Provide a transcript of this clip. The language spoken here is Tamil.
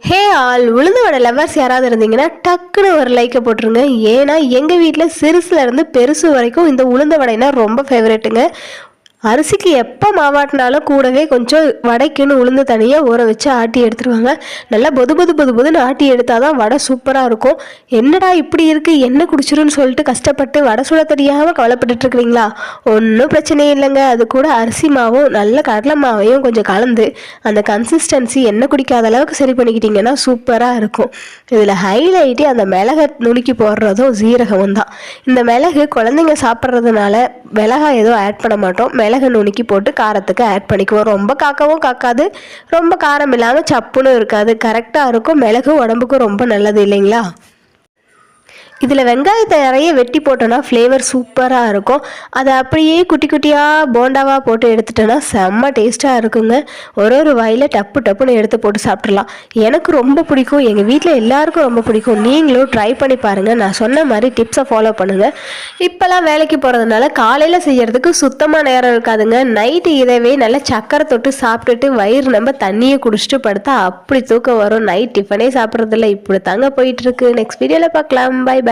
ஹே ஆல் உளுந்து வடை லவர்ஸ் யாராவது இருந்தீங்கன்னா டக்குன்னு ஒரு லைக்கை போட்டுருங்க. ஏன்னா எங்கள் வீட்டில் சிறுசுல இருந்து பெருசு வரைக்கும் இந்த உளுந்த வடைனா ரொம்ப ஃபேவரெட்டுங்க. அரிசிக்கு எப்போ மாவாட்டினாலும் கூடவே கொஞ்சம் வடைக்குன்னு உளுந்து தனியாக ஊற வச்சு ஆட்டி எடுத்துருவாங்க. நல்லா பொது பொது பொது பொதுன்னு ஆட்டி எடுத்தால் தான் வடை சூப்பராக இருக்கும். என்னடா இப்படி இருக்குது என்ன குடிச்சிருன்னு சொல்லிட்டு கஷ்டப்பட்டு வடை சுட தெரியாமல் கவலைப்பட்டுட்டு இருக்கிறீங்களா? ஒன்றும் பிரச்சனை இல்லைங்க. அது கூட அரிசி மாவும் நல்ல கடலை மாவையும் கொஞ்சம் கலந்து அந்த கன்சிஸ்டன்சி எண்ணெய் குடிக்காத அளவுக்கு சரி பண்ணிக்கிட்டிங்கன்னா சூப்பராக இருக்கும். இதில் ஹைலைட்டே அந்த மிளகை நுணுக்கி போடுறதும் சீரகமும் தான். இந்த மிளகு குழந்தைங்க சாப்பிட்றதுனால மிளகாய் எதுவும் ஆட் பண்ண மாட்டோம். மிளகு நுணுக்கி போட்டு காரத்துக்கு ஆட் பண்ணிக்குவோம். ரொம்ப காக்கவும் காக்காது, ரொம்ப காரம் இல்லாமல் சப்புன்னு இருக்காது, கரெக்டாக இருக்கும். மிளகு உடம்புக்கும் ரொம்ப நல்லது இல்லைங்களா? இதில் வெங்காயத்தை நிறைய வெட்டி போட்டோன்னா ஃப்ளேவர் சூப்பராக இருக்கும். அதை அப்படியே குட்டி குட்டியாக போண்டாவாக போட்டு எடுத்துட்டோன்னா செம்ம டேஸ்ட்டாக இருக்குங்க. ஒரு வாயில் டப்பு டப்புன்னு எடுத்து போட்டு சாப்பிட்றலாம். எனக்கு ரொம்ப பிடிக்கும், எங்கள் வீட்டில் எல்லாருக்கும் ரொம்ப பிடிக்கும். நீங்களும் ட்ரை பண்ணி பாருங்கள். நான் சொன்ன மாதிரி டிப்ஸை ஃபாலோ பண்ணுங்கள். இப்போல்லாம் வேலைக்கு போகிறதுனால காலையில் செய்கிறதுக்கு சுத்தமாக நேரம் இருக்காதுங்க. நைட்டு இதவே நல்லா சக்கரை தொட்டு சாப்பிட்டுட்டு வயிறு நம்ம தண்ணியை குடிச்சிட்டு படுத்தா அப்படி தூக்கம் வரும். நைட் டிஃபனே சாப்பிட்றதில்ல. இப்படி தாங்க போயிட்டுருக்கு. நெக்ஸ்ட் வீடியோவில் பார்க்கலாம். Bye bye.